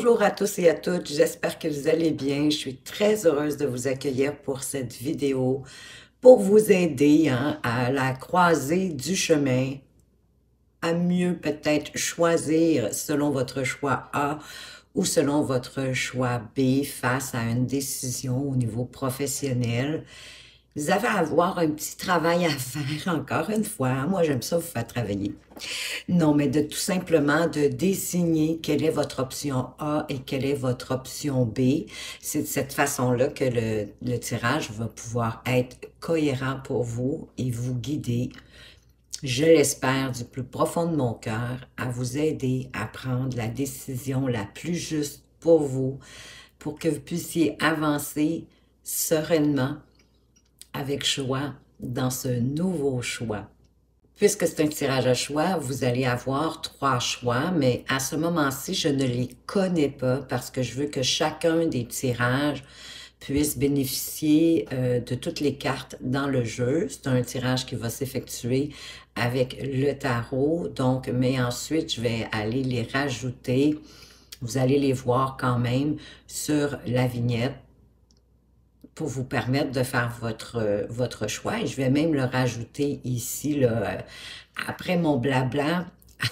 Bonjour à tous et à toutes, j'espère que vous allez bien. Je suis très heureuse de vous accueillir pour cette vidéo pour vous aider à la croisée du chemin, à mieux peut-être choisir selon votre choix A ou selon votre choix B face à une décision au niveau professionnel. Vous avez à avoir un petit travail à faire, encore une fois. Moi, j'aime ça vous faire travailler. Non, mais de tout simplement de désigner quelle est votre option A et quelle est votre option B. C'est de cette façon-là que le tirage va pouvoir être cohérent pour vous et vous guider, je l'espère du plus profond de mon cœur, à vous aider à prendre la décision la plus juste pour vous, pour que vous puissiez avancer sereinement avec choix dans ce nouveau choix. Puisque c'est un tirage à choix, vous allez avoir 3 choix, mais à ce moment-ci, je ne les connais pas parce que je veux que chacun des tirages puisse bénéficier de toutes les cartes dans le jeu. C'est un tirage qui va s'effectuer avec le tarot, donc, mais ensuite, je vais aller les rajouter. Vous allez les voir quand même sur la vignette pour vous permettre de faire votre choix. Et je vais même le rajouter ici, là, après mon blabla,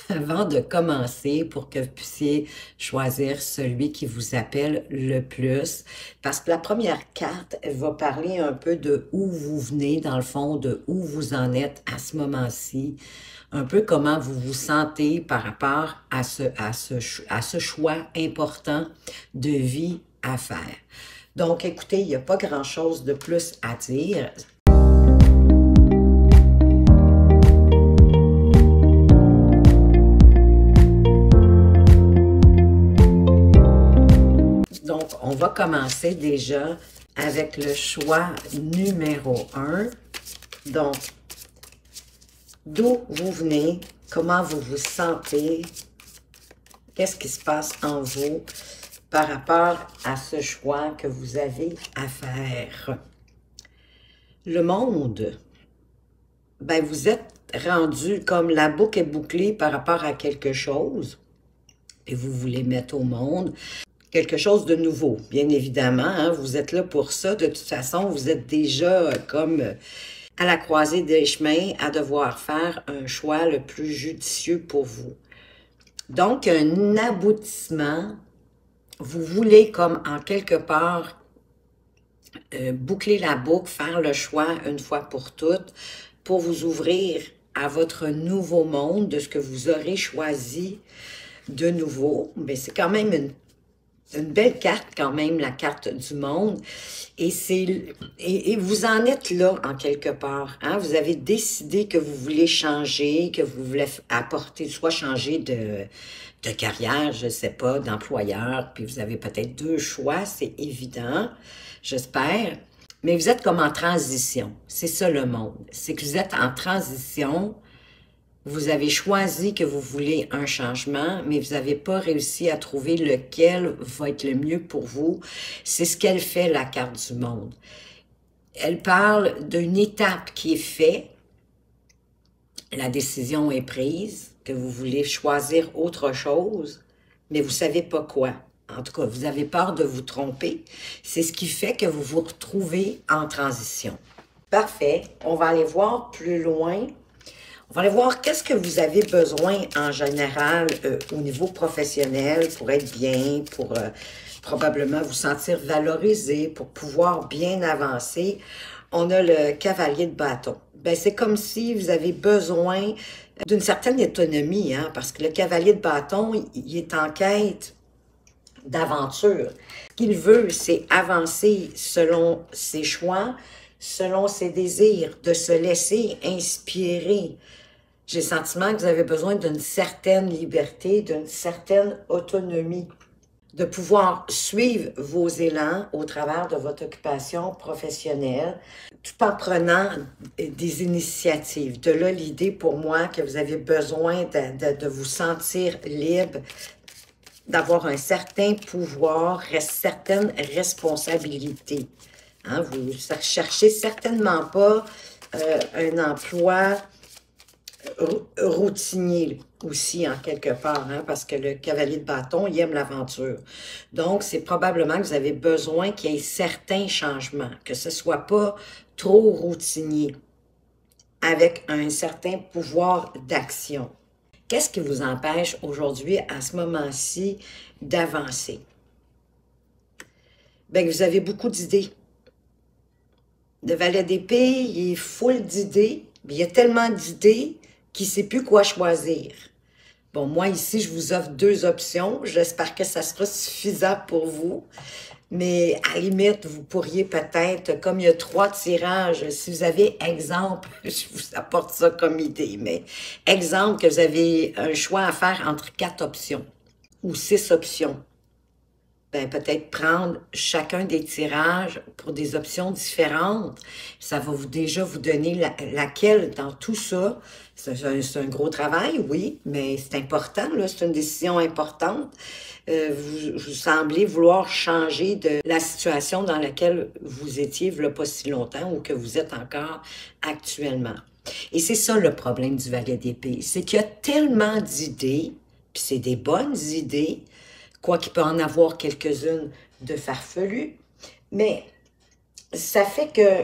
avant de commencer, pour que vous puissiez choisir celui qui vous appelle le plus. Parce que la première carte, elle va parler un peu de où vous venez, dans le fond, de où vous en êtes à ce moment-ci. Un peu comment vous vous sentez par rapport à ce choix important de vie à faire. Donc, écoutez, il n'y a pas grand-chose de plus à dire. Donc, on va commencer déjà avec le choix numéro 1. Donc, d'où vous venez, comment vous vous sentez, qu'est-ce qui se passe en vous par rapport à ce choix que vous avez à faire. Le monde, ben vous êtes rendu comme la boucle est bouclée par rapport à quelque chose et vous voulez mettre au monde quelque chose de nouveau, bien évidemment. Hein, vous êtes là pour ça. De toute façon, vous êtes déjà comme à la croisée des chemins à devoir faire un choix le plus judicieux pour vous. Donc, un aboutissement. Vous voulez comme en quelque part boucler la boucle, faire le choix une fois pour toutes pour vous ouvrir à votre nouveau monde, de ce que vous aurez choisi de nouveau. Mais c'est quand même une belle carte quand même, la carte du monde. Et vous en êtes là en quelque part. Hein? Vous avez décidé que vous voulez changer, que vous voulez apporter, soit changer de carrière, je ne sais pas, d'employeur, puis vous avez peut-être 2 choix, c'est évident, j'espère. Mais vous êtes comme en transition. C'est ça le monde. C'est que vous êtes en transition. Vous avez choisi que vous voulez un changement, mais vous n'avez pas réussi à trouver lequel va être le mieux pour vous. C'est ce qu'elle fait, la carte du monde. Elle parle d'une étape qui est faite. La décision est prise, que vous voulez choisir autre chose, mais vous ne savez pas quoi. En tout cas, vous avez peur de vous tromper. C'est ce qui fait que vous vous retrouvez en transition. Parfait. On va aller voir plus loin. On va aller voir qu'est-ce que vous avez besoin en général au niveau professionnel pour être bien, pour probablement vous sentir valorisé, pour pouvoir bien avancer. On a le cavalier de bâton. Ben, c'est comme si vous avez besoin d'une certaine autonomie, hein, parce que le cavalier de bâton, il est en quête d'aventure. Ce qu'il veut, c'est avancer selon ses choix, selon ses désirs, de se laisser inspirer. J'ai le sentiment que vous avez besoin d'une certaine liberté, d'une certaine autonomie, de pouvoir suivre vos élans au travers de votre occupation professionnelle, tout en prenant des initiatives. De là, l'idée pour moi que vous avez besoin de vous sentir libre, d'avoir un certain pouvoir, certaines responsabilités. Hein, vous ne cherchez certainement pas un emploi routinier aussi en quelque part, hein, parce que le cavalier de bâton, il aime l'aventure. Donc, c'est probablement que vous avez besoin qu'il y ait certains changements, que ce ne soit pas trop routinier, avec un certain pouvoir d'action. Qu'est-ce qui vous empêche aujourd'hui, à ce moment-ci, d'avancer? Bien, vous avez beaucoup d'idées. Le valet d'épée, il est full d'idées. Il y a tellement d'idées qu'il ne sait plus quoi choisir. Bon, moi, ici, je vous offre 2 options. J'espère que ça sera suffisant pour vous. Mais à la limite, vous pourriez peut-être, comme il y a 3 tirages, si vous avez exemple, je vous apporte ça comme idée, mais exemple que vous avez un choix à faire entre 4 options ou 6 options. Ben, peut-être prendre chacun des tirages pour des options différentes. Ça va déjà vous donner laquelle dans tout ça. C'est un gros travail, oui, mais c'est important, là, c'est une décision importante. Vous semblez vouloir changer de la situation dans laquelle vous étiez il n'y a pas si longtemps ou que vous êtes encore actuellement. Et c'est ça le problème du valet d'épée, c'est qu'il y a tellement d'idées, puis c'est des bonnes idées, quoi qu'il peut en avoir quelques-unes de farfelues, mais ça fait que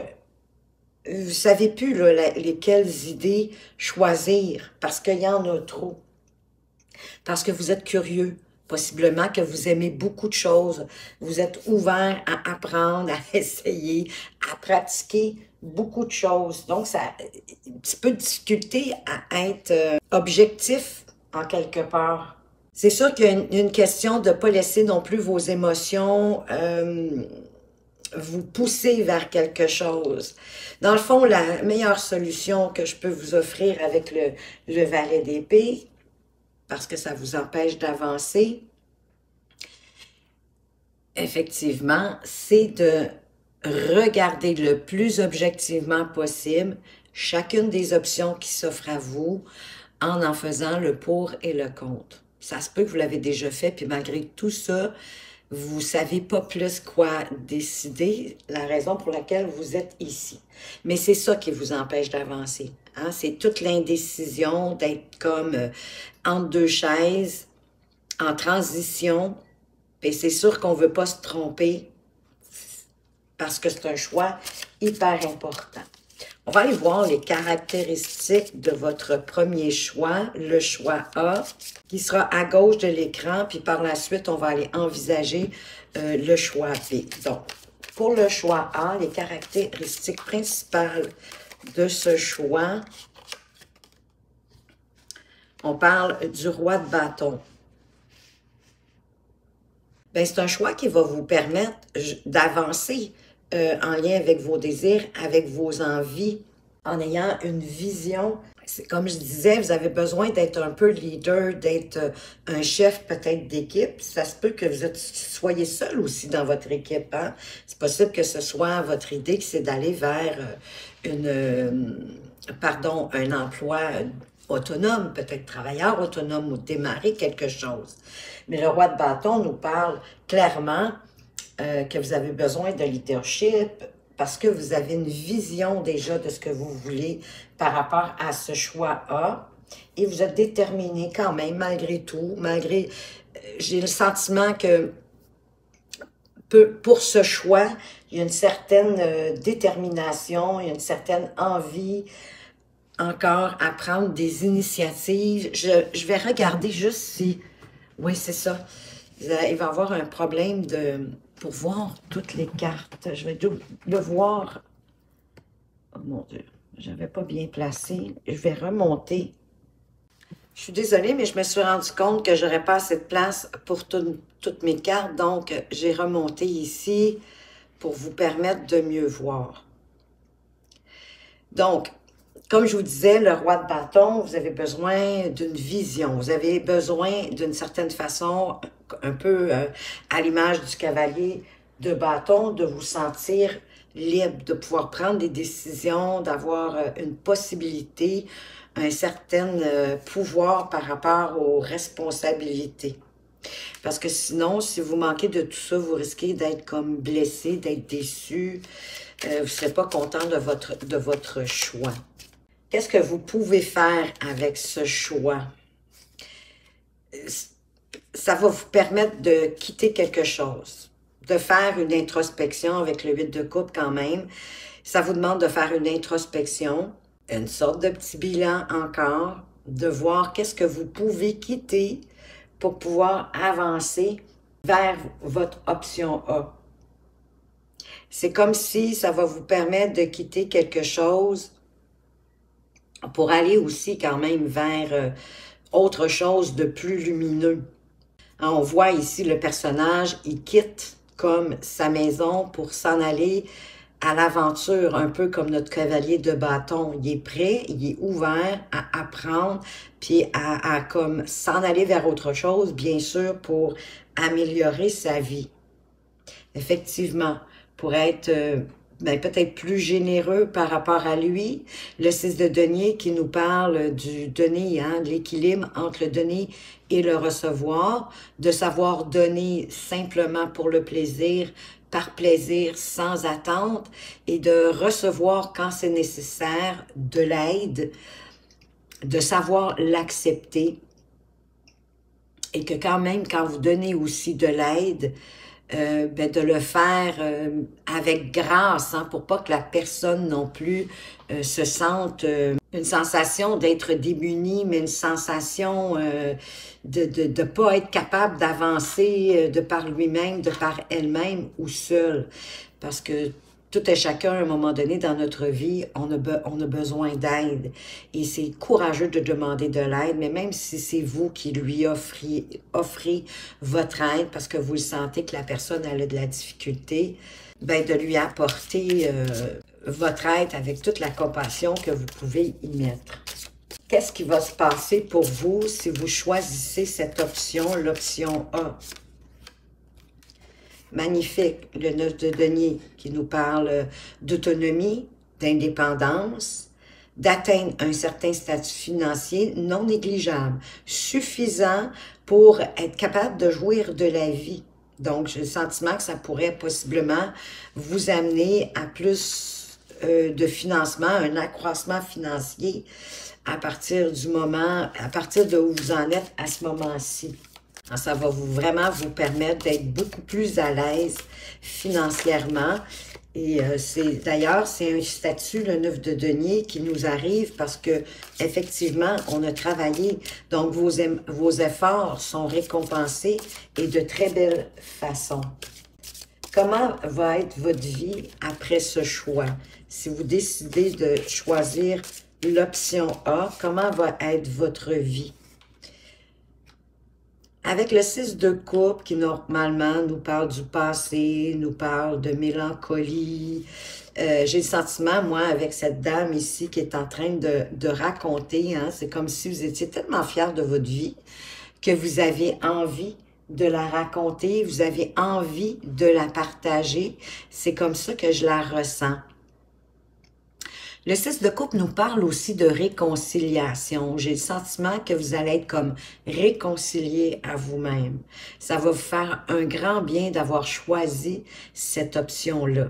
vous ne savez plus là, lesquelles idées choisir, parce qu'il y en a trop. Parce que vous êtes curieux, possiblement que vous aimez beaucoup de choses, vous êtes ouvert à apprendre, à essayer, à pratiquer beaucoup de choses. Donc, ça a un petit peu de difficulté à être objectif en quelque part. C'est sûr qu'il y a une question de ne pas laisser non plus vos émotions vous pousser vers quelque chose. Dans le fond, la meilleure solution que je peux vous offrir avec le valet d'épée, parce que ça vous empêche d'avancer, effectivement, c'est de regarder le plus objectivement possible chacune des options qui s'offrent à vous en faisant le pour et le contre. Ça se peut que vous l'avez déjà fait, puis malgré tout ça, vous ne savez pas plus quoi décider, la raison pour laquelle vous êtes ici. Mais c'est ça qui vous empêche d'avancer. Hein? C'est toute l'indécision d'être comme entre 2 chaises, en transition. Et c'est sûr qu'on ne veut pas se tromper parce que c'est un choix hyper important. On va aller voir les caractéristiques de votre premier choix, le choix A, qui sera à gauche de l'écran, puis par la suite, on va aller envisager le choix B. Donc, pour le choix A, les caractéristiques principales de ce choix, on parle du roi de bâton. Bien, c'est un choix qui va vous permettre d'avancer en lien avec vos désirs, avec vos envies, en ayant une vision. Comme je disais, vous avez besoin d'être un peu leader, d'être un chef peut-être d'équipe. Ça se peut que soyez seul aussi dans votre équipe. Hein? C'est possible que ce soit votre idée, que c'est d'aller vers un emploi autonome, peut-être travailleur autonome ou démarrer quelque chose. Mais le roi de bâton nous parle clairement que vous avez besoin de leadership parce que vous avez une vision déjà de ce que vous voulez par rapport à ce choix-là et vous êtes déterminé quand même, malgré tout, j'ai le sentiment que pour ce choix, il y a une certaine détermination, il y a une certaine envie encore à prendre des initiatives. Je vais regarder juste si... Oui, c'est ça. Il va y avoir un problème pour voir toutes les cartes. Je vais le voir. Oh mon Dieu, je n'avais pas bien placé. Je vais remonter. Je suis désolée, mais je me suis rendu compte que je n'aurais pas assez de place pour toutes mes cartes. Donc, j'ai remonté ici pour vous permettre de mieux voir. Donc, comme je vous disais, le roi de bâton, vous avez besoin d'une vision. Vous avez besoin d'une certaine façon, un peu à l'image du cavalier de bâton, de vous sentir libre, de pouvoir prendre des décisions, d'avoir une possibilité, un certain pouvoir par rapport aux responsabilités. Parce que sinon, si vous manquez de tout ça, vous risquez d'être comme blessé, d'être déçu. Vous ne serez pas content de votre choix. Qu'est-ce que vous pouvez faire avec ce choix? Ça va vous permettre de quitter quelque chose, de faire une introspection avec le 8 de coupe quand même. Ça vous demande de faire une introspection, une sorte de petit bilan encore, de voir qu'est-ce que vous pouvez quitter pour pouvoir avancer vers votre option A. C'est comme si ça va vous permettre de quitter quelque chose pour aller aussi quand même vers autre chose de plus lumineux. Hein, on voit ici le personnage, il quitte comme sa maison pour s'en aller à l'aventure, un peu comme notre cavalier de bâton. Il est prêt, il est ouvert à apprendre, puis à comme s'en aller vers autre chose, bien sûr, pour améliorer sa vie. Effectivement, pour être peut-être plus généreux par rapport à lui. Le 6 de denier qui nous parle du donner, hein, de l'équilibre entre le donner et le recevoir, de savoir donner simplement pour le plaisir, par plaisir, sans attente, et de recevoir quand c'est nécessaire de l'aide, de savoir l'accepter, et que quand même, quand vous donnez aussi de l'aide, de le faire avec grâce, hein, pour pas que la personne non plus se sente une sensation d'être démunie, mais une sensation de pas être capable d'avancer de par lui-même, de par elle-même ou seule. Parce que tout et chacun, à un moment donné dans notre vie, on a besoin d'aide. Et c'est courageux de demander de l'aide, mais même si c'est vous qui lui offrez votre aide, parce que vous le sentez que la personne elle a de la difficulté, de lui apporter votre aide avec toute la compassion que vous pouvez y mettre. Qu'est-ce qui va se passer pour vous si vous choisissez cette option, l'option A? Magnifique, le 9 de denier qui nous parle d'autonomie, d'indépendance, d'atteindre un certain statut financier non négligeable, suffisant pour être capable de jouir de la vie. Donc, j'ai le sentiment que ça pourrait possiblement vous amener à plus de financement, un accroissement financier à partir de où vous en êtes à ce moment-ci. Ça va vraiment vous permettre d'être beaucoup plus à l'aise financièrement. Et d'ailleurs, c'est un statut, le 9 de denier, qui nous arrive parce que effectivement, on a travaillé. Donc, vos efforts sont récompensés et de très belle façon. Comment va être votre vie après ce choix? Si vous décidez de choisir l'option A, comment va être votre vie? Avec le 6 de coupe qui normalement nous parle du passé, nous parle de mélancolie, j'ai le sentiment, moi, avec cette dame ici qui est en train de raconter, hein, c'est comme si vous étiez tellement fiers de votre vie que vous avez envie de la raconter, vous avez envie de la partager. C'est comme ça que je la ressens. Le 6 de coupe nous parle aussi de réconciliation. J'ai le sentiment que vous allez être comme réconcilié à vous-même. Ça va vous faire un grand bien d'avoir choisi cette option-là.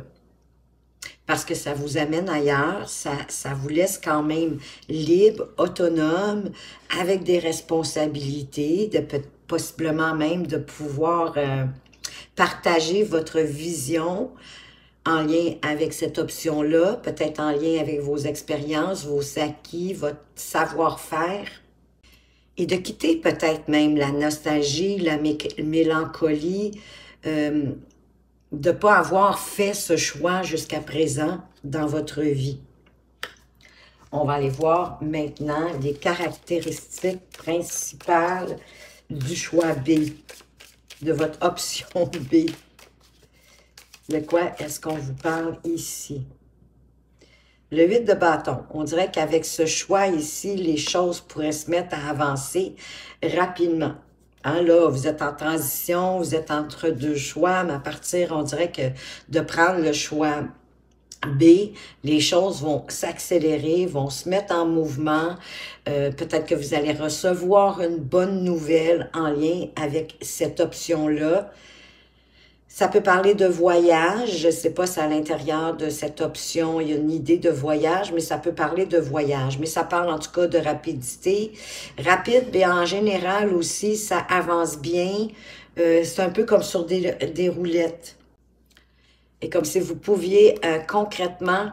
Parce que ça vous amène ailleurs, ça vous laisse quand même libre, autonome, avec des responsabilités, possiblement même de pouvoir partager votre vision en lien avec cette option-là, peut-être en lien avec vos expériences, vos acquis, votre savoir-faire, et de quitter peut-être même la nostalgie, la mélancolie, de ne pas avoir fait ce choix jusqu'à présent dans votre vie. On va aller voir maintenant les caractéristiques principales du choix B, de votre option B. De quoi est-ce qu'on vous parle ici? Le 8 de bâton, on dirait qu'avec ce choix ici, les choses pourraient se mettre à avancer rapidement. Hein, là, vous êtes en transition, vous êtes entre deux choix, mais à partir, on dirait que de prendre le choix B, les choses vont s'accélérer, vont se mettre en mouvement. Peut-être que vous allez recevoir une bonne nouvelle en lien avec cette option-là. Ça peut parler de voyage. Je ne sais pas si à l'intérieur de cette option, il y a une idée de voyage, mais ça peut parler de voyage. Mais ça parle en tout cas de rapidité. Rapide, mais en général aussi, ça avance bien. C'est un peu comme sur des roulettes. Et comme si vous pouviez concrètement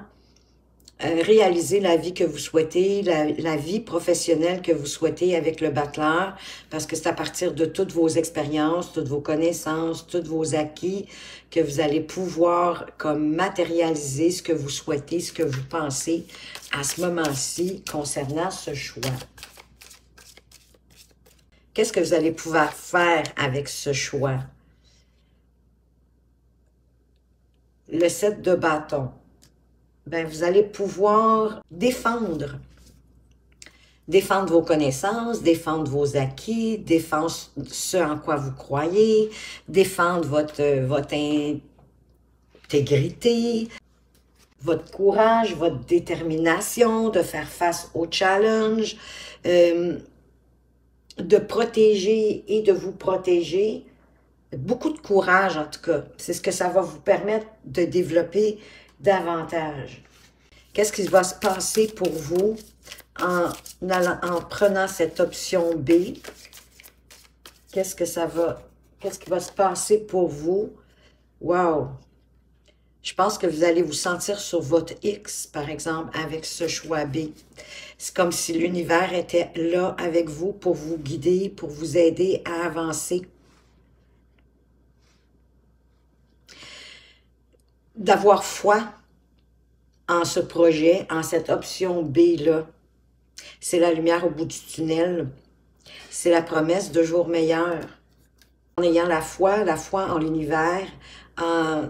réaliser la vie que vous souhaitez, la vie professionnelle que vous souhaitez avec le battleur, parce que c'est à partir de toutes vos expériences, toutes vos connaissances, tous vos acquis que vous allez pouvoir comme matérialiser ce que vous souhaitez, ce que vous pensez à ce moment-ci concernant ce choix. Qu'est-ce que vous allez pouvoir faire avec ce choix? Le 7 de bâton. Ben, vous allez pouvoir défendre vos connaissances, défendre vos acquis, défendre ce en quoi vous croyez, défendre votre intégrité, votre courage, votre détermination de faire face au challenge, de protéger et de vous protéger. Beaucoup de courage, en tout cas. C'est ce que ça va vous permettre de développer davantage. Qu'est-ce qui va se passer pour vous en prenant cette option B? Qu'est-ce qui va se passer pour vous? Wow! Je pense que vous allez vous sentir sur votre X, par exemple, avec ce choix B. C'est comme si l'univers était là avec vous pour vous guider, pour vous aider à avancer. D'avoir foi en ce projet, en cette option B-là. C'est la lumière au bout du tunnel. C'est la promesse de jours meilleurs. En ayant la foi en l'univers, en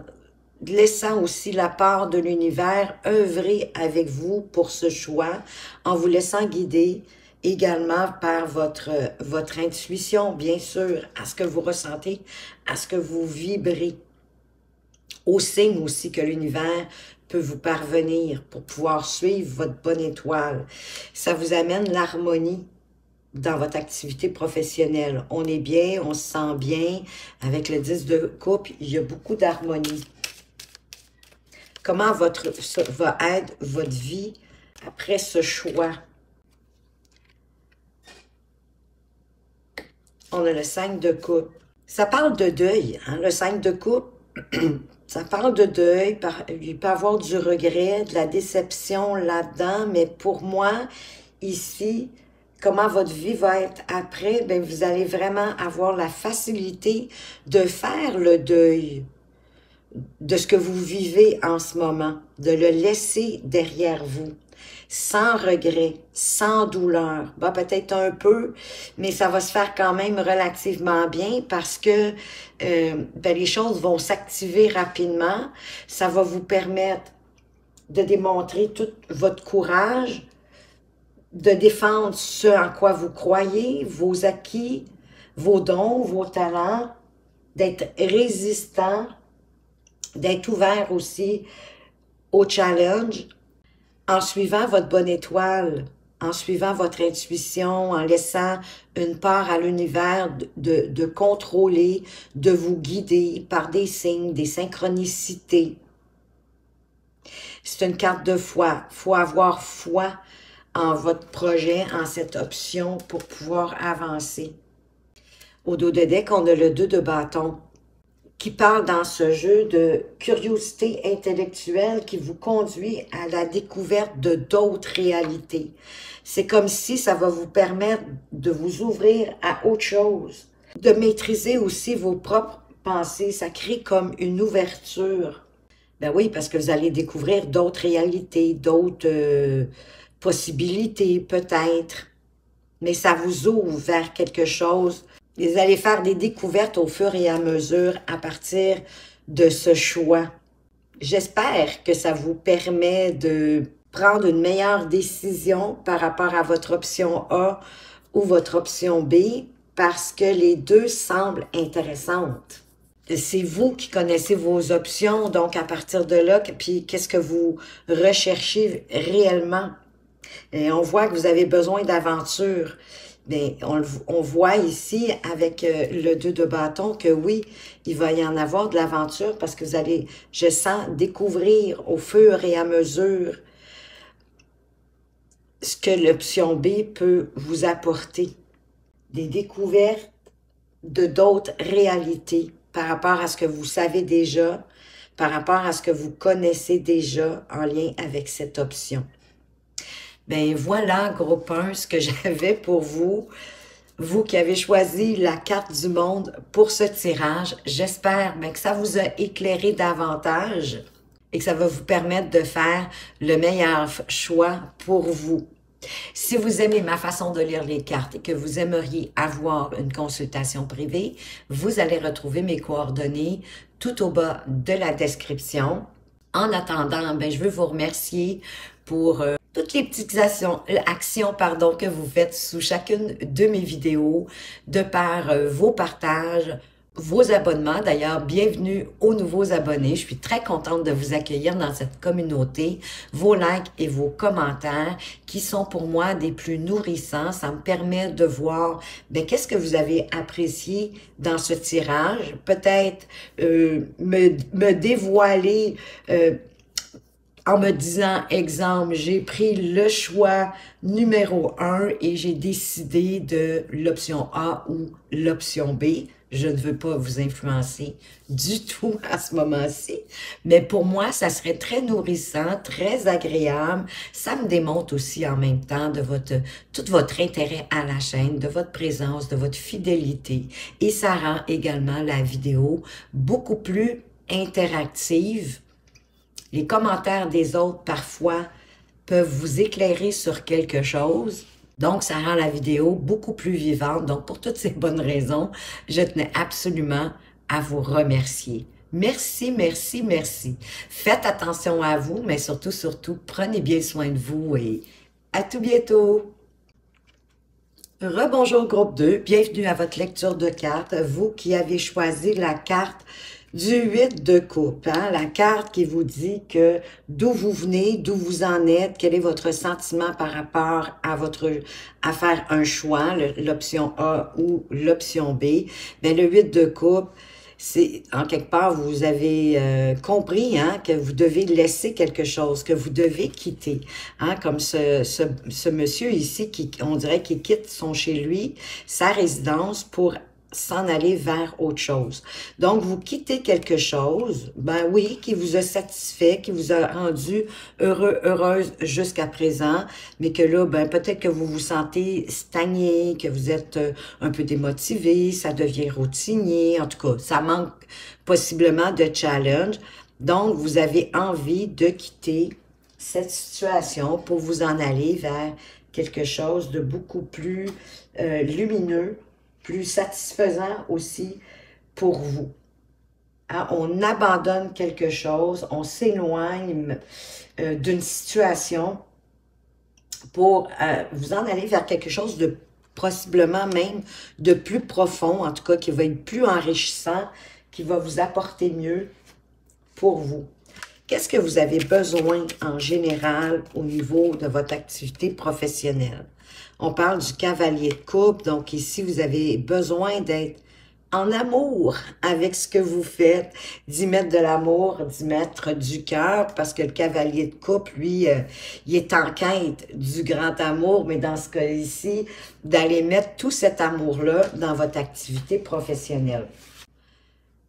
laissant aussi la part de l'univers œuvrer avec vous pour ce choix, en vous laissant guider également par votre intuition, bien sûr, à ce que vous ressentez, à ce que vous vibrez. Aux signes aussi que l'univers peut vous parvenir pour pouvoir suivre votre bonne étoile. Ça vous amène l'harmonie dans votre activité professionnelle. On est bien, on se sent bien. Avec le 10 de coupe, il y a beaucoup d'harmonie. Comment va être votre vie après ce choix? On a le 5 de coupe. Ça parle de deuil, hein, le 5 de coupe. Ça parle de deuil, il peut y avoir du regret, de la déception là-dedans, mais pour moi, ici, comment votre vie va être après, bien, vous allez vraiment avoir la facilité de faire le deuil de ce que vous vivez en ce moment, de le laisser derrière vous, sans regret, sans douleur. Bah, peut-être un peu, mais ça va se faire quand même relativement bien parce que ben, les choses vont s'activer rapidement. Ça va vous permettre de démontrer tout votre courage, de défendre ce en quoi vous croyez, vos acquis, vos dons, vos talents, d'être résistant, d'être ouvert aussi au challenge, en suivant votre bonne étoile, en suivant votre intuition, en laissant une part à l'univers de contrôler, de vous guider par des signes, des synchronicités. C'est une carte de foi. Il faut avoir foi en votre projet, en cette option pour pouvoir avancer. Au dos de deck, on a le 2 de bâton qui parle dans ce jeu de curiosité intellectuelle qui vous conduit à la découverte de d'autres réalités. C'est comme si ça va vous permettre de vous ouvrir à autre chose, de maîtriser aussi vos propres pensées. Ça crée comme une ouverture. Ben oui, parce que vous allez découvrir d'autres réalités, d'autres possibilités peut-être. Mais ça vous ouvre vers quelque chose. Vous allez faire des découvertes au fur et à mesure à partir de ce choix. J'espère que ça vous permet de prendre une meilleure décision par rapport à votre option A ou votre option B parce que les deux semblent intéressantes. C'est vous qui connaissez vos options, donc à partir de là, puis qu'est-ce que vous recherchez réellement? Et on voit que vous avez besoin d'aventure. bien, on voit ici avec le 2 de bâton que oui, il va y en avoir de l'aventure parce que vous allez, je sens, découvrir au fur et à mesure ce que l'option B peut vous apporter. Des découvertes de d'autres réalités par rapport à ce que vous savez déjà, par rapport à ce que vous connaissez déjà en lien avec cette option. Ben voilà, groupe 1, ce que j'avais pour vous. Vous qui avez choisi la carte du monde pour ce tirage, j'espère que ça vous a éclairé davantage et que ça va vous permettre de faire le meilleur choix pour vous. Si vous aimez ma façon de lire les cartes et que vous aimeriez avoir une consultation privée, vous allez retrouver mes coordonnées tout au bas de la description. En attendant, ben, je veux vous remercier pour toutes les petites actions que vous faites sous chacune de mes vidéos, de par vos partages, vos abonnements. D'ailleurs, bienvenue aux nouveaux abonnés. Je suis très contente de vous accueillir dans cette communauté. Vos likes et vos commentaires qui sont pour moi des plus nourrissants. Ça me permet de voir qu'est-ce que vous avez apprécié dans ce tirage. Peut-être me dévoiler en me disant, exemple, j'ai pris le choix numéro 1 et j'ai décidé de l'option A ou l'option B. Je ne veux pas vous influencer du tout à ce moment-ci, mais pour moi, ça serait très nourrissant, très agréable. Ça me démontre aussi en même temps de tout votre intérêt à la chaîne, de votre présence, de votre fidélité. Et ça rend également la vidéo beaucoup plus interactive. Les commentaires des autres, parfois, peuvent vous éclairer sur quelque chose. Donc, ça rend la vidéo beaucoup plus vivante. Donc, pour toutes ces bonnes raisons, je tenais absolument à vous remercier. Merci, merci, merci. Faites attention à vous, mais surtout, prenez bien soin de vous et à tout bientôt. Rebonjour groupe 2, bienvenue à votre lecture de cartes. Vous qui avez choisi la carte du 8 de coupe, hein? La carte qui vous dit que d'où vous venez, d'où vous en êtes, quel est votre sentiment par rapport à faire un choix, l'option A ou l'option B. Le 8 de coupe, c'est en quelque part, vous avez compris hein, que vous devez laisser quelque chose, que vous devez quitter. Hein, comme ce monsieur ici, on dirait qu'il quitte chez lui, sa résidence pour s'en aller vers autre chose. Donc, vous quittez quelque chose, oui, qui vous a satisfait, qui vous a rendu heureux, heureuse jusqu'à présent, mais que là, peut-être que vous vous sentez stagné, que vous êtes un peu démotivé, ça devient routinier, en tout cas, ça manque possiblement de challenge. Donc, vous avez envie de quitter cette situation pour vous en aller vers quelque chose de beaucoup plus lumineux, plus satisfaisant aussi pour vous. Hein, on abandonne quelque chose, on s'éloigne d'une situation pour vous en aller vers quelque chose de possiblement même de plus profond, en tout cas qui va être plus enrichissant, qui va vous apporter mieux pour vous. Qu'est-ce que vous avez besoin en général au niveau de votre activité professionnelle? On parle du cavalier de coupe, donc ici, vous avez besoin d'être en amour avec ce que vous faites, d'y mettre de l'amour, d'y mettre du cœur, parce que le cavalier de coupe, lui, il est en quête du grand amour, mais dans ce cas ici, d'aller mettre tout cet amour-là dans votre activité professionnelle.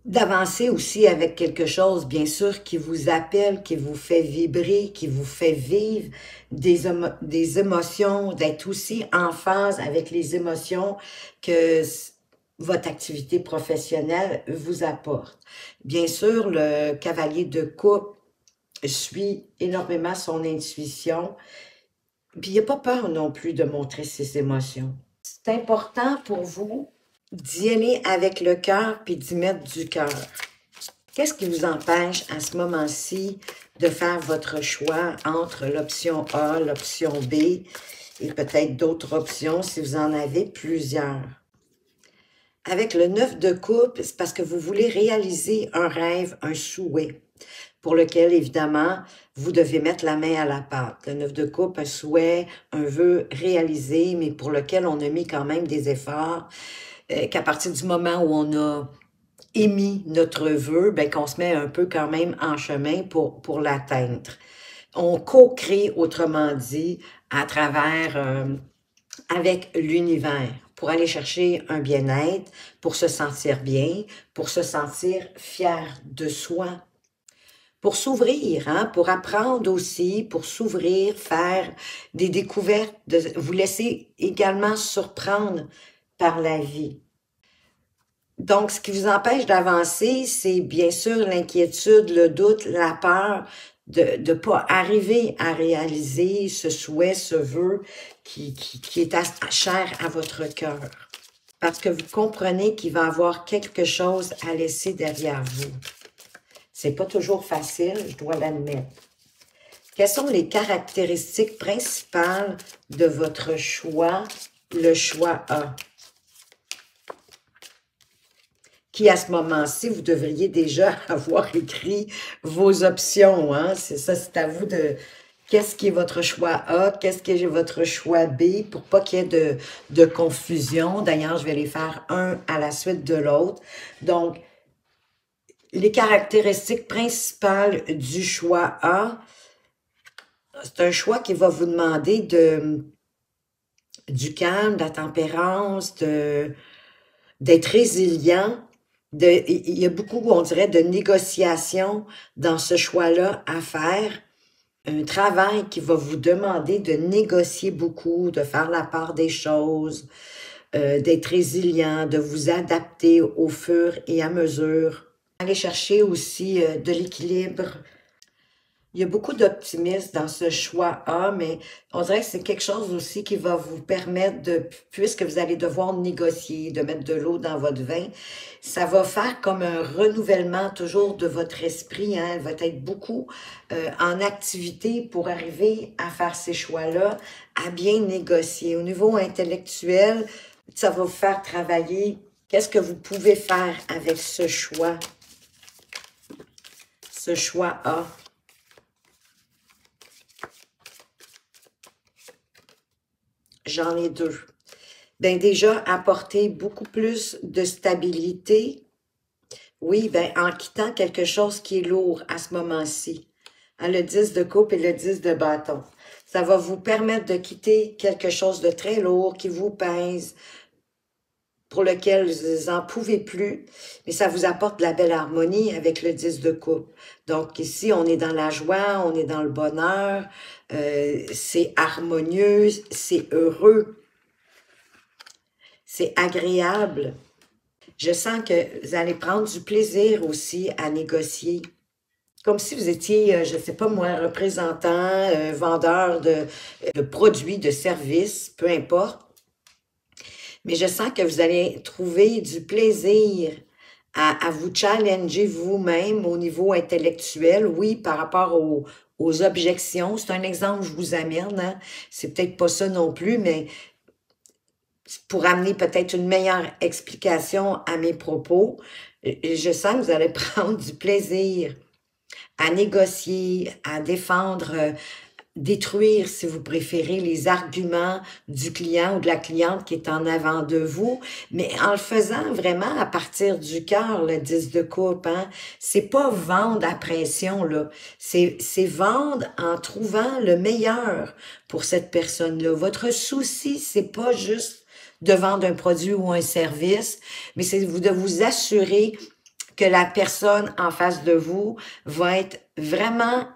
D'avancer aussi avec quelque chose, bien sûr, qui vous appelle, qui vous fait vibrer, qui vous fait vivre des émotions, d'être aussi en phase avec les émotions que votre activité professionnelle vous apporte. Bien sûr, le cavalier de coupe suit énormément son intuition, puis il n'a pas peur non plus de montrer ses émotions. C'est important pour vous d'y aller avec le cœur puis d'y mettre du cœur. Qu'est-ce qui vous empêche à ce moment-ci de faire votre choix entre l'option A, l'option B et peut-être d'autres options si vous en avez plusieurs? Avec le 9 de coupe, c'est parce que vous voulez réaliser un rêve, un souhait. pour lequel, évidemment, vous devez mettre la main à la pâte. Le 9 de coupe, un souhait, un vœu réalisé, mais pour lequel on a mis quand même des efforts, qu'à partir du moment où on a émis notre vœu, ben, qu'on se met un peu quand même en chemin pour l'atteindre. On co-crée, autrement dit, à travers, avec l'univers, pour aller chercher un bien-être, pour se sentir bien, pour se sentir fier de soi, pour s'ouvrir, hein, pour apprendre aussi, pour s'ouvrir, faire des découvertes, vous laisser également surprendre par la vie. Donc, ce qui vous empêche d'avancer, c'est bien sûr l'inquiétude, le doute, la peur de ne pas arriver à réaliser ce souhait, ce vœu qui est cher à votre cœur. Parce que vous comprenez qu'il va y avoir quelque chose à laisser derrière vous. C'est pas toujours facile, je dois l'admettre. Quelles sont les caractéristiques principales de votre choix, le choix A? Qui, à ce moment-ci, vous devriez déjà avoir écrit vos options. Hein? C'est ça, c'est à vous de... Qu'est-ce qui est votre choix A? Qu'est-ce qui est votre choix B? Pour pas qu'il y ait de confusion. D'ailleurs, je vais les faire un à la suite de l'autre. Donc, les caractéristiques principales du choix A, c'est un choix qui va vous demander du calme, de la tempérance, d'être résilient. Il y a beaucoup, on dirait, de négociations dans ce choix-là à faire. Un travail qui va vous demander de négocier beaucoup, de faire la part des choses, d'être résilient, de vous adapter au fur et à mesure. Aller chercher aussi de l'équilibre. Il y a beaucoup d'optimisme dans ce choix-là, mais on dirait que c'est quelque chose aussi qui va vous permettre de, puisque vous allez devoir négocier, de mettre de l'eau dans votre vin, ça va faire comme un renouvellement toujours de votre esprit. Hein? Elle va être beaucoup en activité pour arriver à faire ces choix-là, à bien négocier. Au niveau intellectuel, ça va vous faire travailler. Qu'est-ce que vous pouvez faire avec ce choix? Ce choix A. J'en ai deux. Bien, déjà, apporter beaucoup plus de stabilité. Oui, bien, en quittant quelque chose qui est lourd à ce moment-ci. Hein, le 10 de coupe et le 10 de bâton. Ça va vous permettre de quitter quelque chose de très lourd qui vous pèse, pour lequel vous n'en pouvez plus, mais ça vous apporte de la belle harmonie avec le 10 de coupe. Donc ici, on est dans la joie, on est dans le bonheur, c'est harmonieux, c'est heureux, c'est agréable. Je sens que vous allez prendre du plaisir aussi à négocier. Comme si vous étiez, je ne sais pas moi, représentant, vendeur de produits, de services, peu importe. Mais je sens que vous allez trouver du plaisir à vous challenger vous-même au niveau intellectuel, oui, par rapport aux objections. C'est un exemple que je vous amène, hein? C'est peut-être pas ça non plus, mais pour amener peut-être une meilleure explication à mes propos, je sens que vous allez prendre du plaisir à négocier, à défendre, détruire, si vous préférez, les arguments du client ou de la cliente qui est en avant de vous, mais en le faisant vraiment à partir du cœur, le 10 de coupe, hein. C'est pas vendre à pression, là. C'est vendre en trouvant le meilleur pour cette personne-là. Votre souci, c'est pas juste de vendre un produit ou un service, mais c'est de vous assurer que la personne en face de vous va être vraiment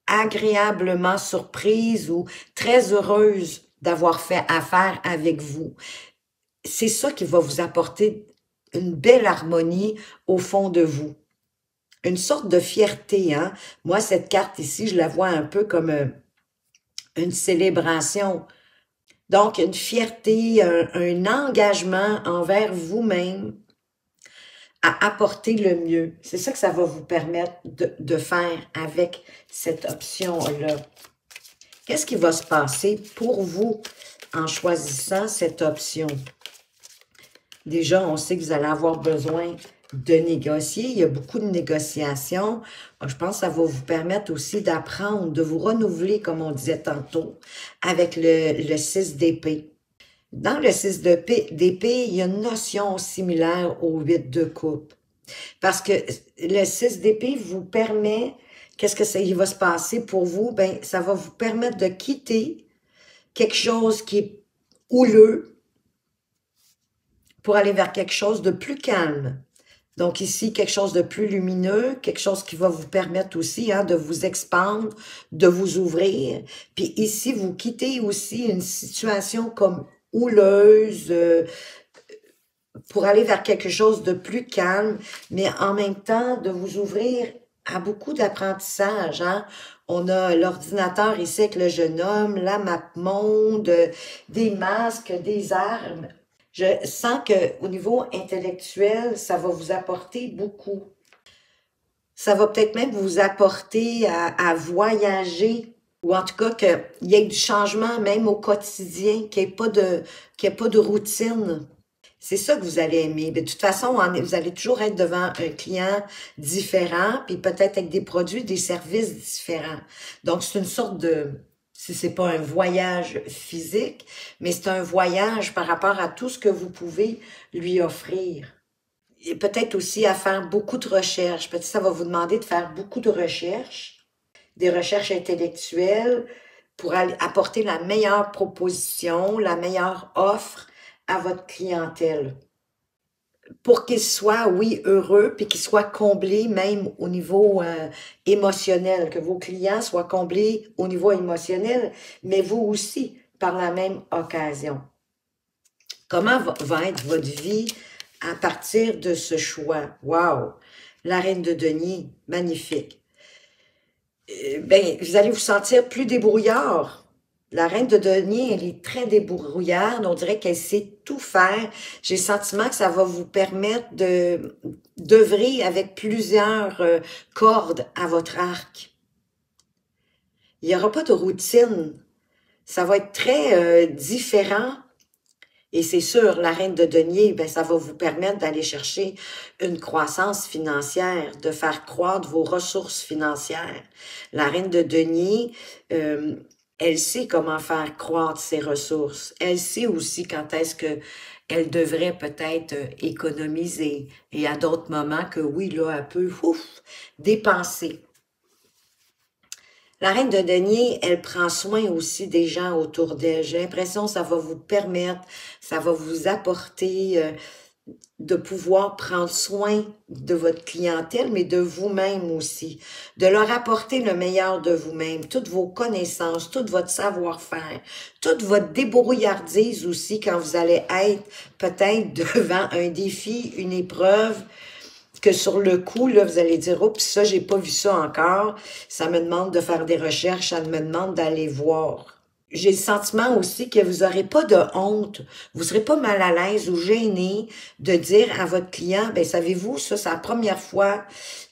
agréablement surprise ou très heureuse d'avoir fait affaire avec vous. C'est ça qui va vous apporter une belle harmonie au fond de vous. Une sorte de fierté, hein? Moi, cette carte ici, je la vois un peu comme une célébration. Donc, une fierté, un engagement envers vous-même à apporter le mieux. C'est ça que ça va vous permettre de faire avec cette option-là. Qu'est-ce qui va se passer pour vous en choisissant cette option? Déjà, on sait que vous allez avoir besoin de négocier. Il y a beaucoup de négociations. Je pense que ça va vous permettre aussi d'apprendre, de vous renouveler, comme on disait tantôt, avec le 6 d'épée. Dans le 6 d'épée, il y a une notion similaire au 8 de coupe. Parce que le 6 d'épée vous permet, qu'est-ce que ça il va se passer pour vous? Ben, ça va vous permettre de quitter quelque chose qui est houleux pour aller vers quelque chose de plus calme. Donc ici, quelque chose de plus lumineux, quelque chose qui va vous permettre aussi de vous expandre, de vous ouvrir. Puis ici, vous quittez aussi une situation comme houleuse, pour aller vers quelque chose de plus calme, mais en même temps, de vous ouvrir à beaucoup d'apprentissage. On a l'ordinateur ici avec le jeune homme, la map monde, des masques, des armes. Je sens qu'au niveau intellectuel, ça va vous apporter beaucoup. Ça va peut-être même vous apporter à voyager, ou en tout cas qu'il y ait du changement même au quotidien, qu'il n'y ait pas de routine. C'est ça que vous allez aimer. De toute façon, vous allez toujours être devant un client différent, puis peut-être avec des produits, des services différents. Donc, c'est une sorte de, si c'est pas un voyage physique, mais c'est un voyage par rapport à tout ce que vous pouvez lui offrir. Et peut-être aussi à faire beaucoup de recherches. Peut-être que ça va vous demander de faire beaucoup de recherches, des recherches intellectuelles pour apporter la meilleure proposition, la meilleure offre à votre clientèle. Pour qu'il soit, oui, heureux, puis qu'il soit comblé même au niveau émotionnel, que vos clients soient comblés au niveau émotionnel, mais vous aussi, par la même occasion. Comment va être votre vie à partir de ce choix? Wow! La reine de denier, magnifique. Ben, vous allez vous sentir plus débrouillard. La reine de denier, elle est très débrouillarde. On dirait qu'elle sait tout faire. J'ai le sentiment que ça va vous permettre d'œuvrer avec plusieurs cordes à votre arc. Il n'y aura pas de routine. Ça va être très différent. Et c'est sûr, la reine de denier, ben, ça va vous permettre d'aller chercher une croissance financière, de faire croître vos ressources financières. La reine de denier, elle sait comment faire croître ses ressources. Elle sait aussi quand est-ce que elle devrait peut-être économiser. Et à d'autres moments que oui, là, elle peut dépenser. La reine de denier, elle prend soin aussi des gens autour d'elle. J'ai l'impression que ça va vous permettre, ça va vous apporter de pouvoir prendre soin de votre clientèle, mais de vous-même aussi. De leur apporter le meilleur de vous-même, toutes vos connaissances, tout votre savoir-faire, toute votre débrouillardise aussi quand vous allez être peut-être devant un défi, une épreuve, que sur le coup, là, vous allez dire, oups, ça, j'ai pas vu ça encore. Ça me demande de faire des recherches, ça me demande d'aller voir. J'ai le sentiment aussi que vous n'aurez pas de honte, vous serez pas mal à l'aise ou gêné de dire à votre client, ben savez-vous, ça, c'est la première fois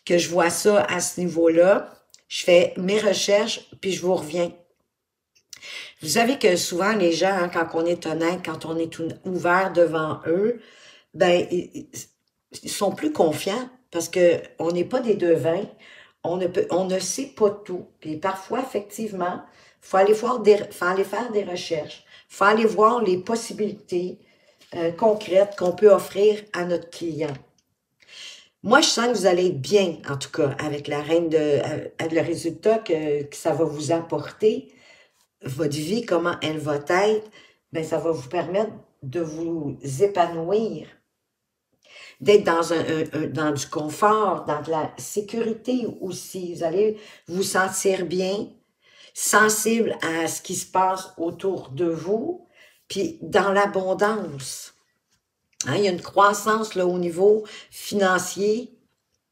que je vois ça à ce niveau-là. Je fais mes recherches, puis je vous reviens. Vous savez que souvent, les gens, quand on est honnête, quand on est ouvert devant eux, ben, ils sont plus confiants parce que on n'est pas des devins, on ne sait pas tout. Puis parfois, effectivement, faut aller faut aller faire des recherches, faut aller voir les possibilités concrètes qu'on peut offrir à notre client. Moi, je sens que vous allez être bien, en tout cas, avec la reine le résultat que ça va vous apporter, votre vie, comment elle va être, ben ça va vous permettre de vous épanouir, d'être dans du confort, dans de la sécurité aussi. Vous allez vous sentir bien, sensible à ce qui se passe autour de vous, puis dans l'abondance. Il y a une croissance là, au niveau financier,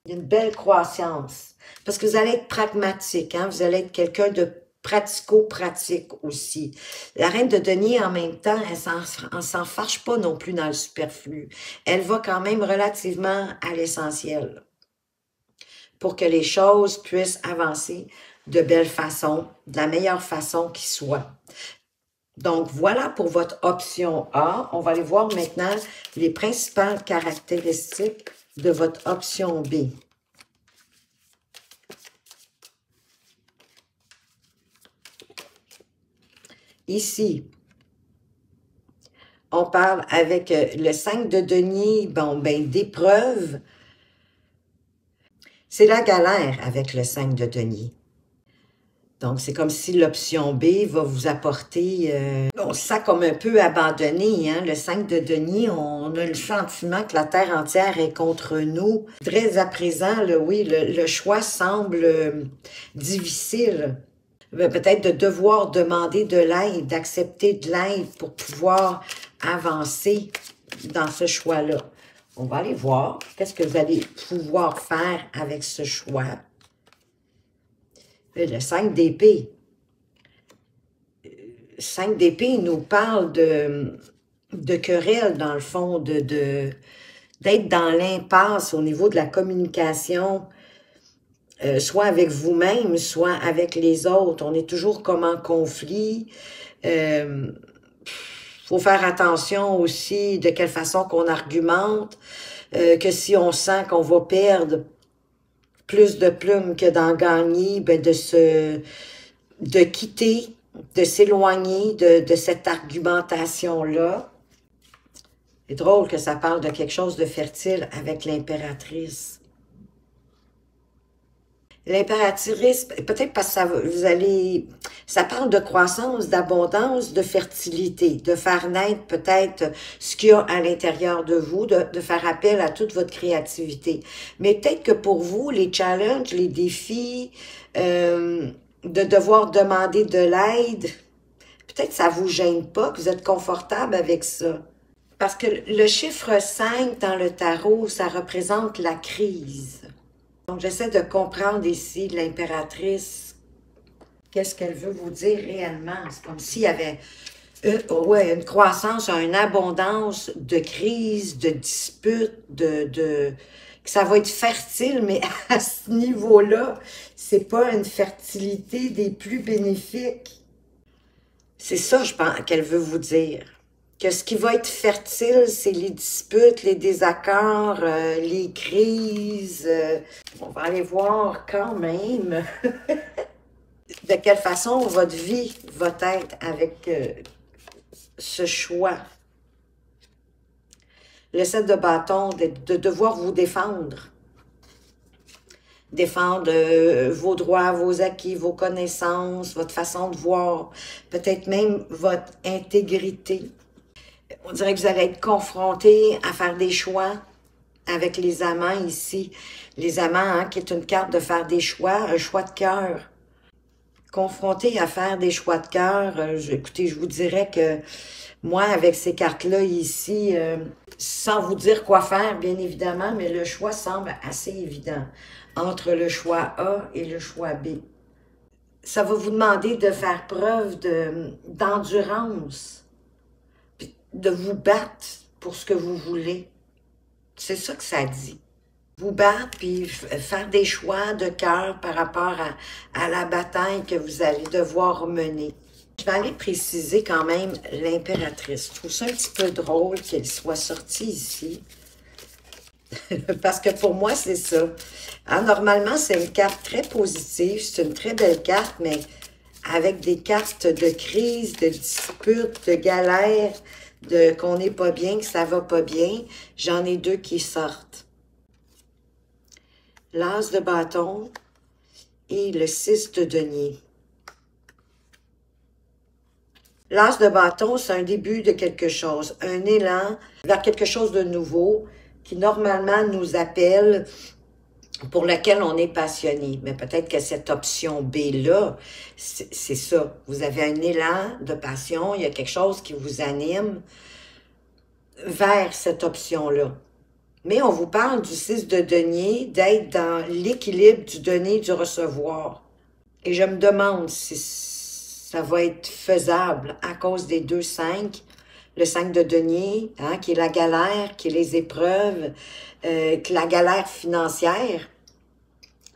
il y a une belle croissance. Parce que vous allez être pragmatique, vous allez être quelqu'un de pratico-pratique aussi. La reine de denier, en même temps, elle s'en fâche pas non plus dans le superflu. Elle va quand même relativement à l'essentiel pour que les choses puissent avancer de belle façon, de la meilleure façon qui soit. Donc, voilà pour votre option A. On va aller voir maintenant les principales caractéristiques de votre option B. Ici, on parle avec le 5 de denier, bon, ben, d'épreuve. C'est la galère avec le 5 de denier. Donc, c'est comme si l'option B va vous apporter... on se sent comme un peu abandonné, hein? Le 5 de denier, on a le sentiment que la terre entière est contre nous. Très à présent, là, oui, le choix semble difficile. Peut-être de devoir demander de l'aide, d'accepter de l'aide pour pouvoir avancer dans ce choix-là. On va aller voir qu'est-ce que vous allez pouvoir faire avec ce choix. Le 5 d'épée. 5 d'épée nous parle de querelle, dans le fond, d'être dans l'impasse au niveau de la communication, soit avec vous-même, soit avec les autres. On est toujours comme en conflit. Faut faire attention aussi de quelle façon qu'on argumente, que si on sent qu'on va perdre plus de plumes que d'en gagner, ben de quitter, de s'éloigner de cette argumentation-là. C'est drôle que ça parle de quelque chose de fertile avec l'impératrice. L'impératrice, peut-être parce que ça parle de croissance, d'abondance, de fertilité, de faire naître peut-être ce qu'il y a à l'intérieur de vous, de faire appel à toute votre créativité. Mais peut-être que pour vous, les challenges, les défis, de devoir demander de l'aide, peut-être que ça vous gêne pas, que vous êtes confortable avec ça. Parce que le chiffre 5 dans le tarot, ça représente la crise. Donc, j'essaie de comprendre ici l'impératrice. Qu'est-ce qu'elle veut vous dire réellement? C'est comme s'il y avait une croissance, une abondance de crises, de disputes, que ça va être fertile, mais à ce niveau-là, c'est pas une fertilité des plus bénéfiques. C'est ça, je pense, qu'elle veut vous dire. Que ce qui va être fertile, c'est les disputes, les désaccords, les crises. On va aller voir quand même de quelle façon votre vie va être avec ce choix. Le 7 de bâton, de devoir vous défendre. Défendre vos droits, vos acquis, vos connaissances, votre façon de voir, peut-être même votre intégrité. On dirait que vous allez être confronté à faire des choix avec les amants ici. Les amants, hein, qui est une carte de faire des choix, un choix de cœur. Confronté à faire des choix de cœur, écoutez, je vous dirais que moi, avec ces cartes-là ici, sans vous dire quoi faire, bien évidemment, mais le choix semble assez évident entre le choix A et le choix B. Ça va vous demander de faire preuve d'endurance, de vous battre pour ce que vous voulez. C'est ça que ça dit. Vous battre, puis faire des choix de cœur par rapport à la bataille que vous allez devoir mener. Je vais aller préciser quand même l'impératrice. Je trouve ça un petit peu drôle qu'elle soit sortie ici. Parce que pour moi, c'est ça. Hein, normalement, c'est une carte très positive. C'est une très belle carte, mais avec des cartes de crise, de dispute, de galère, qu'on n'est pas bien, que ça va pas bien. J'en ai deux qui sortent. L'as de bâton et le 6 de denier. L'as de bâton, c'est un début de quelque chose, un élan vers quelque chose de nouveau qui normalement nous appelle, pour lequel on est passionné. Mais peut-être que cette option B-là, c'est ça. Vous avez un élan de passion, il y a quelque chose qui vous anime vers cette option-là. Mais on vous parle du 6 de denier, d'être dans l'équilibre du donner et du recevoir. Et je me demande si ça va être faisable à cause des 2-5, le 5 de denier, hein, qui est la galère, qui est les épreuves, la galère financière.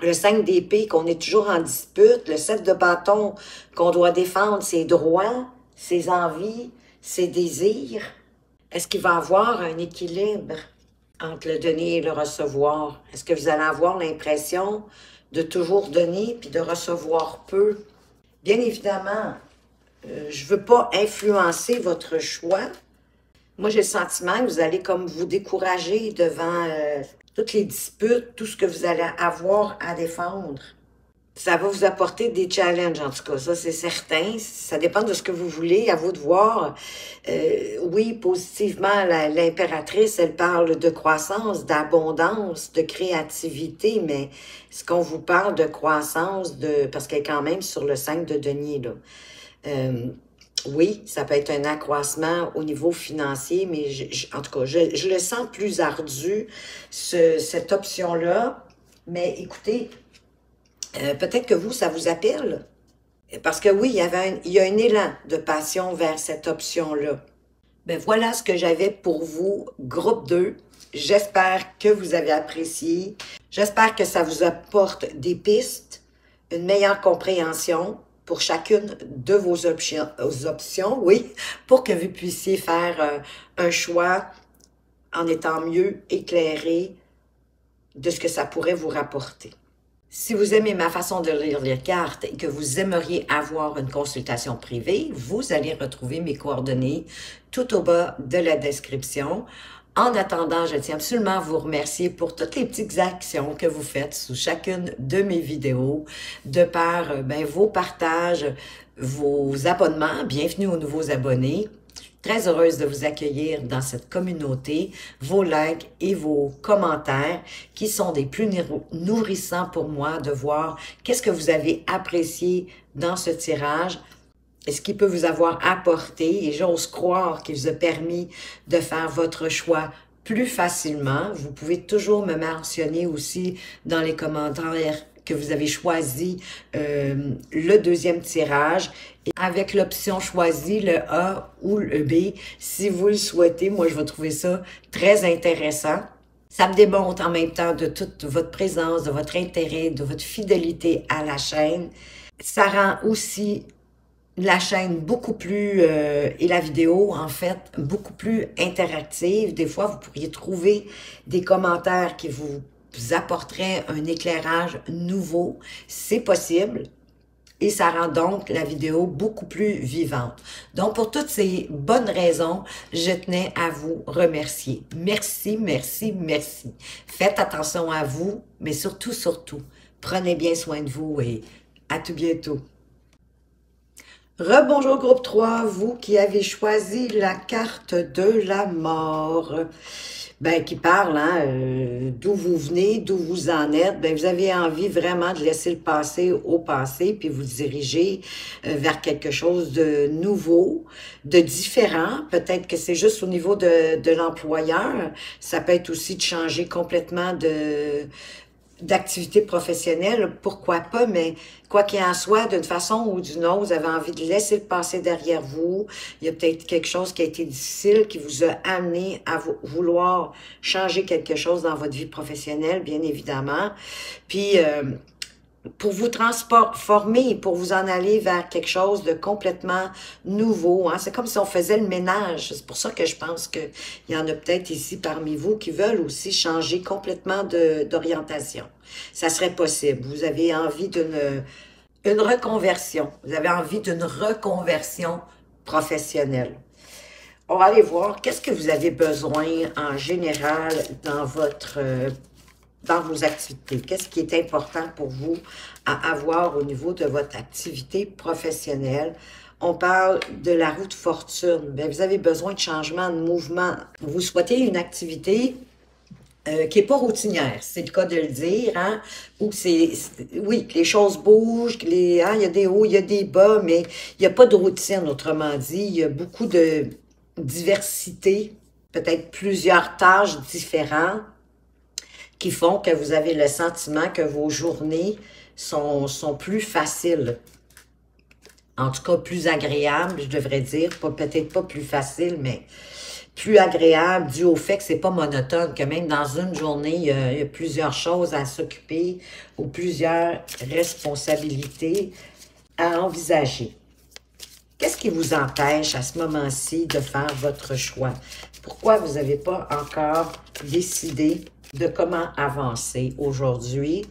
Le 5 d'épée, qu'on est toujours en dispute. Le 7 de bâton, qu'on doit défendre ses droits, ses envies, ses désirs. Est-ce qu'il va y avoir un équilibre entre le donner et le recevoir? Est-ce que vous allez avoir l'impression de toujours donner puis de recevoir peu? Bien évidemment, je ne veux pas influencer votre choix. Moi, j'ai le sentiment que vous allez comme vous décourager devant toutes les disputes, tout ce que vous allez avoir à défendre. Ça va vous apporter des challenges, en tout cas, ça c'est certain. Ça dépend de ce que vous voulez, à vous de voir. Oui, positivement, l'impératrice, elle parle de croissance, d'abondance, de créativité, mais est-ce qu'on vous parle de croissance, parce qu'elle est quand même sur le 5 de denier, là. Oui, ça peut être un accroissement au niveau financier, mais en tout cas, je le sens plus ardu, cette option-là. Mais écoutez, peut-être que vous, ça vous appelle. Parce que oui, il y a un élan de passion vers cette option-là. Ben voilà ce que j'avais pour vous, groupe 2. J'espère que vous avez apprécié. J'espère que ça vous apporte des pistes, une meilleure compréhension pour chacune de vos options, oui, pour que vous puissiez faire un choix en étant mieux éclairé de ce que ça pourrait vous rapporter. Si vous aimez ma façon de lire les cartes et que vous aimeriez avoir une consultation privée, vous allez retrouver mes coordonnées tout au bas de la description. En attendant, je tiens absolument à vous remercier pour toutes les petites actions que vous faites sous chacune de mes vidéos, de par vos partages, vos abonnements. Bienvenue aux nouveaux abonnés. Très heureuse de vous accueillir dans cette communauté, vos likes et vos commentaires qui sont des plus nourrissants pour moi de voir qu'est-ce que vous avez apprécié dans ce tirage et ce qui peut vous avoir apporté et j'ose croire qu'il vous a permis de faire votre choix plus facilement. Vous pouvez toujours me mentionner aussi dans les commentaires que vous avez choisi le deuxième tirage. Et avec l'option choisie, le A ou le B, si vous le souhaitez, moi je vais trouver ça très intéressant. Ça me démontre en même temps de toute votre présence, de votre intérêt, de votre fidélité à la chaîne. Ça rend aussi la chaîne beaucoup plus, et la vidéo en fait, beaucoup plus interactive. Des fois, vous pourriez trouver des commentaires qui vous apporteraient un éclairage nouveau. C'est possible. Et ça rend donc la vidéo beaucoup plus vivante. Donc, pour toutes ces bonnes raisons, je tenais à vous remercier. Merci, merci, merci. Faites attention à vous, mais surtout, prenez bien soin de vous et à tout bientôt. Rebonjour groupe 3, vous qui avez choisi la carte de la mort. Qui parle, d'où vous venez, d'où vous en êtes, vous avez envie vraiment de laisser le passé au passé, puis vous diriger vers quelque chose de nouveau, de différent. Peut-être que c'est juste au niveau de l'employeur. Ça peut être aussi de changer complètement d'activité professionnelle, pourquoi pas, mais quoi qu'il en soit, d'une façon ou d'une autre, vous avez envie de laisser le passé derrière vous. Il y a peut-être quelque chose qui a été difficile, qui vous a amené à vouloir changer quelque chose dans votre vie professionnelle, bien évidemment. Puis, pour vous transformer, pour vous en aller vers quelque chose de complètement nouveau. C'est comme si on faisait le ménage. C'est pour ça que je pense qu'il y en a peut-être ici parmi vous qui veulent aussi changer complètement d'orientation. Ça serait possible. Vous avez envie d'une reconversion. Vous avez envie d'une reconversion professionnelle. On va aller voir qu'est-ce que vous avez besoin en général dans vos activités. Qu'est-ce qui est important pour vous à avoir au niveau de votre activité professionnelle? On parle de la roue de fortune. Vous avez besoin de changement, de mouvement. Vous souhaitez une activité qui n'est pas routinière, c'est le cas de le dire, où oui, que les choses bougent, il y a des hauts, il y a des bas, mais il n'y a pas de routine, autrement dit. Il y a beaucoup de diversité, peut-être plusieurs tâches différentes, qui font que vous avez le sentiment que vos journées sont plus faciles. En tout cas, plus agréables, je devrais dire. Peut-être pas plus faciles, mais plus agréables dû au fait que c'est pas monotone, que même dans une journée, il y a plusieurs choses à s'occuper ou plusieurs responsabilités à envisager. Qu'est-ce qui vous empêche à ce moment-ci de faire votre choix? Pourquoi vous n'avez pas encore décider de comment avancer aujourd'hui.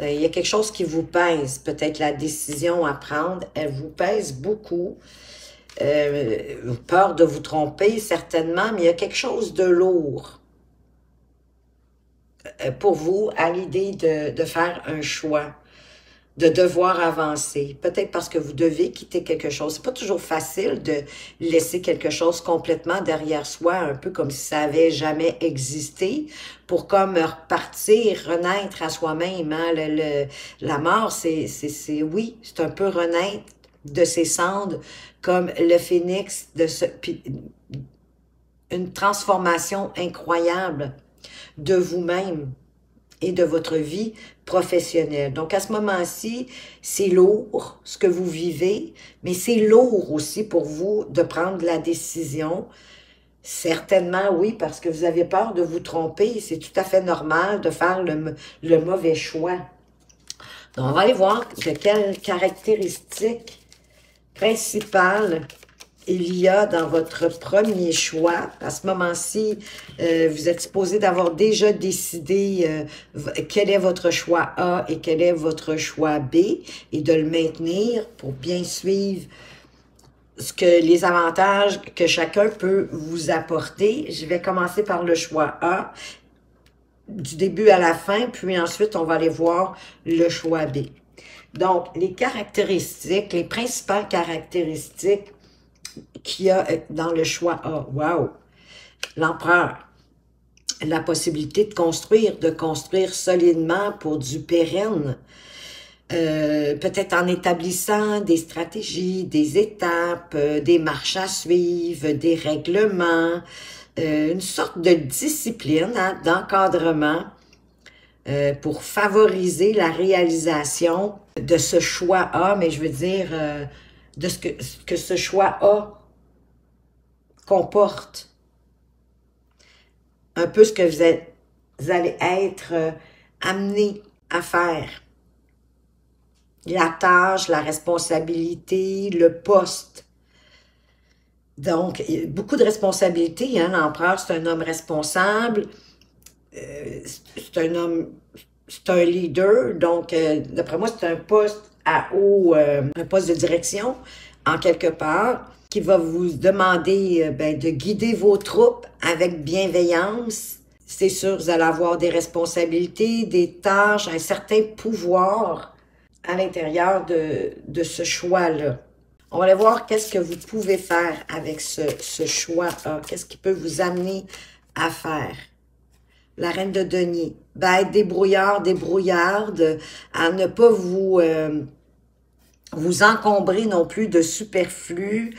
Il y a quelque chose qui vous pèse, peut-être la décision à prendre, elle vous pèse beaucoup. Peur de vous tromper, certainement, mais il y a quelque chose de lourd pour vous à l'idée de faire un choix, de devoir avancer. Peut-être parce que vous devez quitter quelque chose. C'est pas toujours facile de laisser quelque chose complètement derrière soi, un peu comme si ça avait jamais existé, pour comme repartir, renaître à soi-même. Hein? La mort, oui, c'est un peu renaître de ses cendres, comme le phénix, puis une transformation incroyable de vous-même et de votre vie professionnelle. Donc, à ce moment-ci, c'est lourd ce que vous vivez, mais c'est lourd aussi pour vous de prendre la décision. Certainement, oui, parce que vous avez peur de vous tromper. C'est tout à fait normal de faire le mauvais choix. Donc, on va aller voir de quelles caractéristiques principales il y a dans votre premier choix. À ce moment-ci, vous êtes supposé d'avoir déjà décidé quel est votre choix A et quel est votre choix B et de le maintenir pour bien suivre les avantages que chacun peut vous apporter. Je vais commencer par le choix A, du début à la fin, puis ensuite, on va aller voir le choix B. Donc, les caractéristiques, les principales caractéristiques qu'il y a dans le choix A. Wow! L'empereur. La possibilité de construire solidement pour du pérenne. Peut-être en établissant des stratégies, des étapes, des marches à suivre, des règlements, une sorte de discipline, hein, d'encadrement pour favoriser la réalisation de ce choix A, mais je veux dire de ce que ce choix A comporte. Un peu ce que vous allez être amené à faire. La tâche, la responsabilité, le poste. Donc, beaucoup de responsabilités. Hein? L'empereur, c'est un homme responsable. C'est un leader. Donc, d'après moi, c'est un poste un poste de direction, en quelque part, qui va vous demander de guider vos troupes avec bienveillance. C'est sûr, vous allez avoir des responsabilités, des tâches, un certain pouvoir à l'intérieur de ce choix-là. On va aller voir qu'est-ce que vous pouvez faire avec ce choix-là. Qu'est-ce qui peut vous amener à faire. La reine de denier. Être débrouillard, débrouillarde, à ne pas vous encombrer non plus de superflu.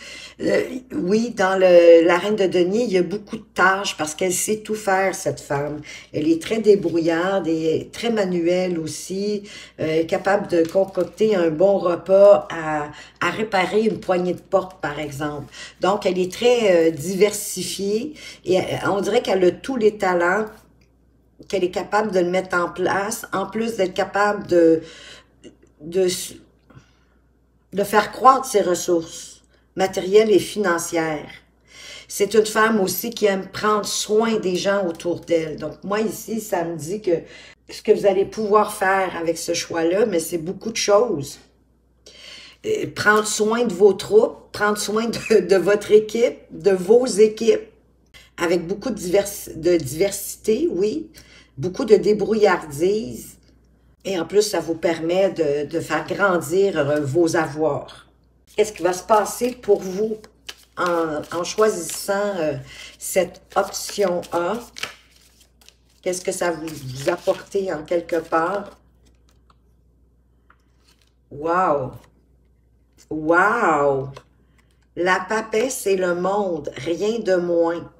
Oui, dans la reine de denier, il y a beaucoup de tâches parce qu'elle sait tout faire, cette femme. Elle est très débrouillarde et très manuelle aussi, capable de concocter un bon repas, à réparer une poignée de porte, par exemple. Donc, elle est très diversifiée et on dirait qu'elle a tous les talents, qu'elle est capable de le mettre en place, en plus d'être capable de faire croître ses ressources matérielles et financières. C'est une femme aussi qui aime prendre soin des gens autour d'elle. Donc, moi, ici, ça me dit que ce que vous allez pouvoir faire avec ce choix-là, mais c'est beaucoup de choses. Prendre soin de vos troupes, prendre soin de votre équipe, de vos équipes, avec beaucoup de diversité, oui, beaucoup de débrouillardise. Et en plus, ça vous permet de faire grandir vos avoirs. Qu'est-ce qui va se passer pour vous en choisissant cette option A? Qu'est-ce que ça vous apporte en quelque part? Wow! Wow! La papesse, c'est le monde, rien de moins.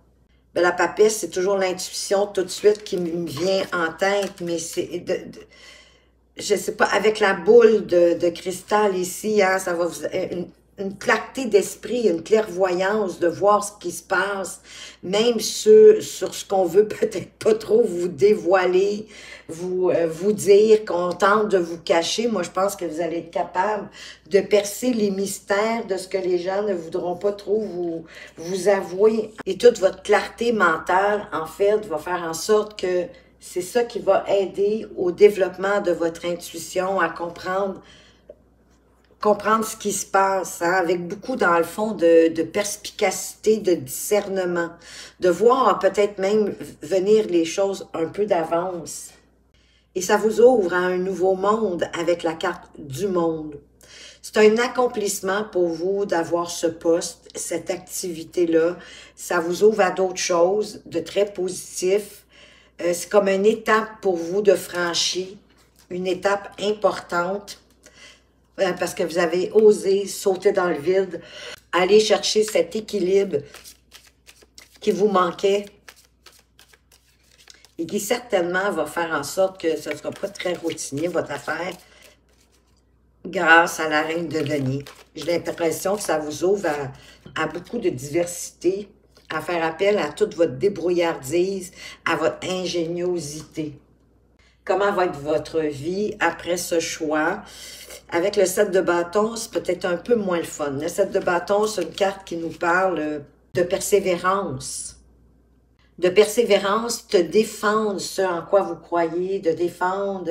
Ben, la papesse, c'est toujours l'intuition tout de suite qui me vient en tête, mais c'est... je sais pas, avec la boule de cristal ici, hein, ça va vous... une clarté d'esprit, une clairvoyance de voir ce qui se passe, même sur ce qu'on veut peut-être pas trop vous dévoiler, vous dire, qu'on tente de vous cacher. Moi, je pense que vous allez être capable de percer les mystères de ce que les gens ne voudront pas trop vous avouer. Et toute votre clarté mentale, en fait, va faire en sorte que c'est ça qui va aider au développement de votre intuition, à comprendre ce qui se passe, hein, avec beaucoup, dans le fond, de perspicacité, de discernement, de voir peut-être même venir les choses un peu d'avance. Et ça vous ouvre à un nouveau monde avec la carte du monde. C'est un accomplissement pour vous d'avoir ce poste, cette activité-là. Ça vous ouvre à d'autres choses de très positif. C'est comme une étape pour vous de franchir, une étape importante. Parce que vous avez osé sauter dans le vide, aller chercher cet équilibre qui vous manquait et qui certainement va faire en sorte que ce ne sera pas très routinier, votre affaire, grâce à la reine de denier. J'ai l'impression que ça vous ouvre à beaucoup de diversité, à faire appel à toute votre débrouillardise, à votre ingéniosité. Comment va être votre vie après ce choix? Avec le 7 de bâton, c'est peut-être un peu moins le fun. Le 7 de bâton, c'est une carte qui nous parle de persévérance. De persévérance, de défendre ce en quoi vous croyez, de défendre...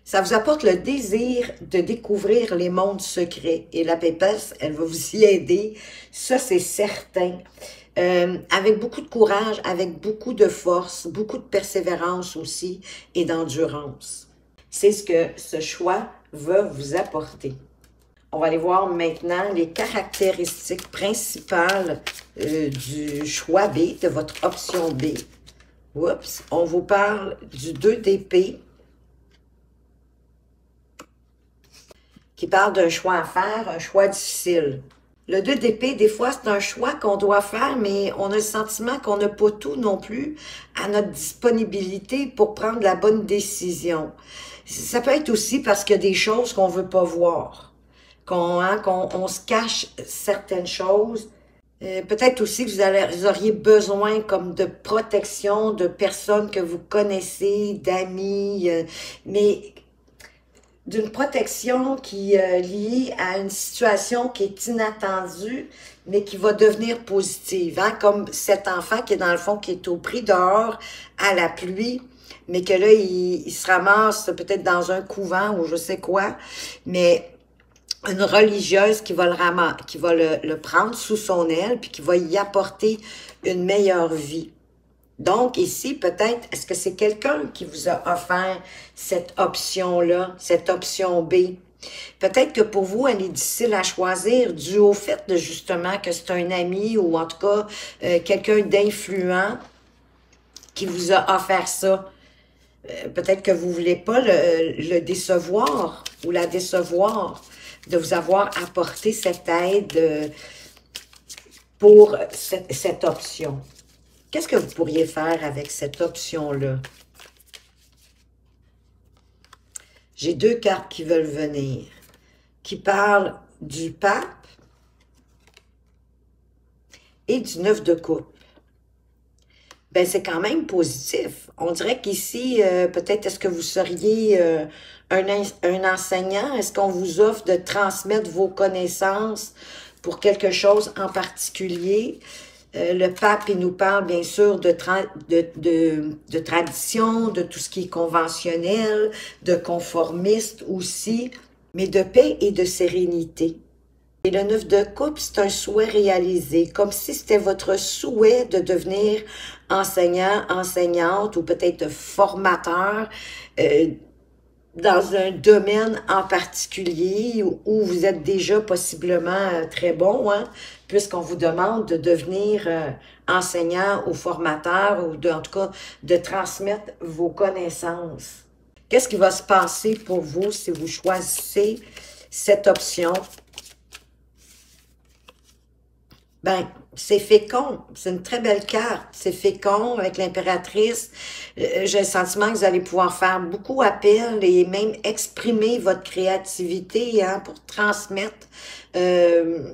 Ça vous apporte le désir de découvrir les mondes secrets. Et la pépesse, elle va vous y aider. Ça, c'est certain. Avec beaucoup de courage, avec beaucoup de force, beaucoup de persévérance aussi et d'endurance. C'est ce que ce choix va vous apporter. On va aller voir maintenant les caractéristiques principales du choix B, de votre option B. Oups, on vous parle du 2 d'épée, qui parle d'un choix à faire, un choix difficile. Le 2 d'épée, des fois, c'est un choix qu'on doit faire, mais on a le sentiment qu'on n'a pas tout non plus à notre disponibilité pour prendre la bonne décision. Ça peut être aussi parce qu'il y a des choses qu'on veut pas voir, qu'on se cache certaines choses. Peut-être aussi que vous auriez besoin comme de protection de personnes que vous connaissez, d'amis, mais d'une protection qui est liée à une situation qui est inattendue, mais qui va devenir positive. Hein? Comme cet enfant qui est dans le fond, qui est au pris dehors, à la pluie, mais que là, il se ramasse peut-être dans un couvent ou je sais quoi, mais une religieuse qui va le prendre sous son aile, puis qui va y apporter une meilleure vie. Donc, ici, peut-être, est-ce que c'est quelqu'un qui vous a offert cette option-là, cette option B? Peut-être que pour vous, elle est difficile à choisir dû au fait de justement que c'est un ami ou en tout cas quelqu'un d'influent qui vous a offert ça. Peut-être que vous ne voulez pas le décevoir ou la décevoir de vous avoir apporté cette aide pour cette option. Qu'est-ce que vous pourriez faire avec cette option-là? J'ai 2 cartes qui veulent venir, qui parlent du pape et du 9 de coupe. Ben, c'est quand même positif. On dirait qu'ici, peut-être est-ce que vous seriez un enseignant? Est-ce qu'on vous offre de transmettre vos connaissances pour quelque chose en particulier? Le pape, il nous parle bien sûr de tradition, de tout ce qui est conventionnel, de conformiste aussi, mais de paix et de sérénité. Et le 9 de coupe, c'est un souhait réalisé, comme si c'était votre souhait de devenir enseignant, enseignante ou peut-être formateur dans un domaine en particulier où vous êtes déjà possiblement très bon, hein, puisqu'on vous demande de devenir enseignant ou formateur ou en tout cas de transmettre vos connaissances. Qu'est-ce qui va se passer pour vous si vous choisissez cette option? Ben, c'est fécond, c'est une très belle carte, c'est fécond avec l'impératrice. J'ai le sentiment que vous allez pouvoir faire beaucoup appel et même exprimer votre créativité hein, pour transmettre euh,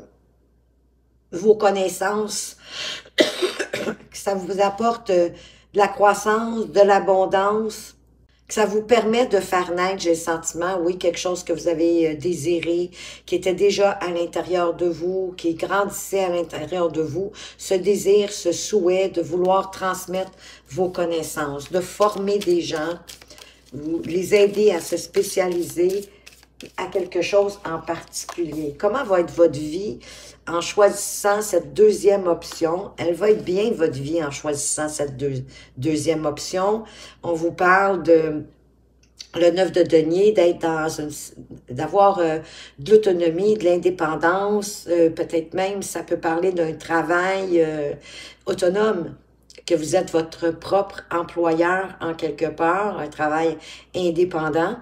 vos connaissances, que ça vous apporte de la croissance, de l'abondance, que ça vous permet de faire naître, j'ai le sentiment, oui, quelque chose que vous avez désiré, qui était déjà à l'intérieur de vous, qui grandissait à l'intérieur de vous, ce désir, ce souhait de vouloir transmettre vos connaissances, de former des gens, vous les aider à se spécialiser à quelque chose en particulier. Comment va être votre vie en choisissant cette deuxième option? Elle va être bien, votre vie, en choisissant cette deuxième option. On vous parle de le 9 de denier, d'être dans d'avoir de l'autonomie, de l'indépendance, peut-être même, ça peut parler d'un travail autonome, que vous êtes votre propre employeur en quelque part, un travail indépendant.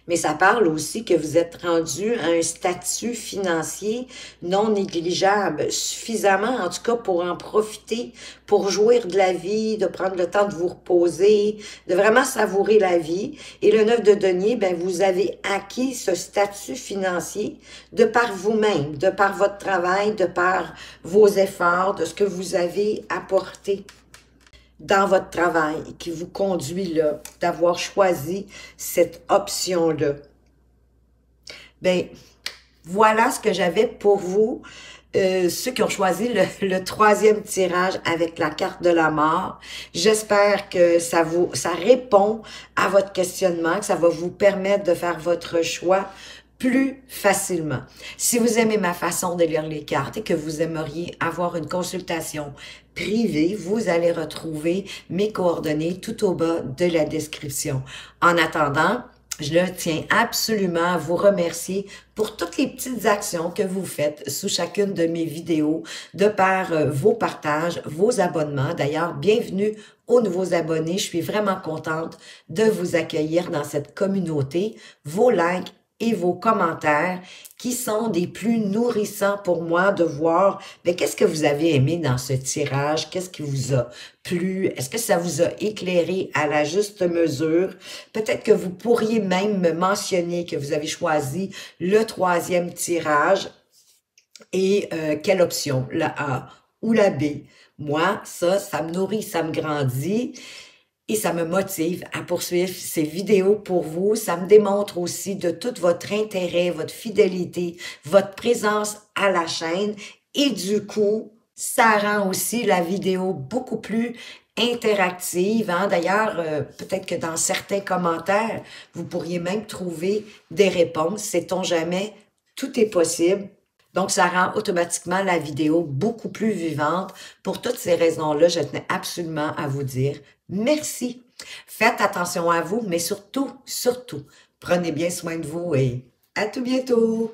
Mais ça parle aussi que vous êtes rendu à un statut financier non négligeable, suffisamment en tout cas pour en profiter, pour jouir de la vie, de prendre le temps de vous reposer, de vraiment savourer la vie. Et le 9 de denier, ben vous avez acquis ce statut financier de par vous-même, de par votre travail, de par vos efforts, de ce que vous avez apporté dans votre travail qui vous conduit là, d'avoir choisi cette option-là. Ben, voilà ce que j'avais pour vous. Ceux qui ont choisi le troisième tirage avec la carte de la mort. J'espère que ça répond à votre questionnement, que ça va vous permettre de faire votre choix plus facilement. Si vous aimez ma façon de lire les cartes et que vous aimeriez avoir une consultation privée, vous allez retrouver mes coordonnées tout au bas de la description. En attendant, je tiens absolument à vous remercier pour toutes les petites actions que vous faites sous chacune de mes vidéos, de par vos partages, vos abonnements. D'ailleurs, bienvenue aux nouveaux abonnés. Je suis vraiment contente de vous accueillir dans cette communauté. Vos likes et vos commentaires qui sont des plus nourrissants pour moi de voir qu'est-ce que vous avez aimé dans ce tirage, qu'est-ce qui vous a plu, est-ce que ça vous a éclairé à la juste mesure. Peut-être que vous pourriez même me mentionner que vous avez choisi le troisième tirage et quelle option, la A ou la B. Moi, ça me nourrit, ça me grandit. Et ça me motive à poursuivre ces vidéos pour vous. Ça me démontre aussi de tout votre intérêt, votre fidélité, votre présence à la chaîne. Et du coup, ça rend aussi la vidéo beaucoup plus interactive. Hein? D'ailleurs, peut-être que dans certains commentaires, vous pourriez même trouver des réponses. Sait-on jamais? Tout est possible. Donc, ça rend automatiquement la vidéo beaucoup plus vivante. Pour toutes ces raisons-là, je tenais absolument à vous dire merci. Faites attention à vous, mais surtout, prenez bien soin de vous et à tout bientôt.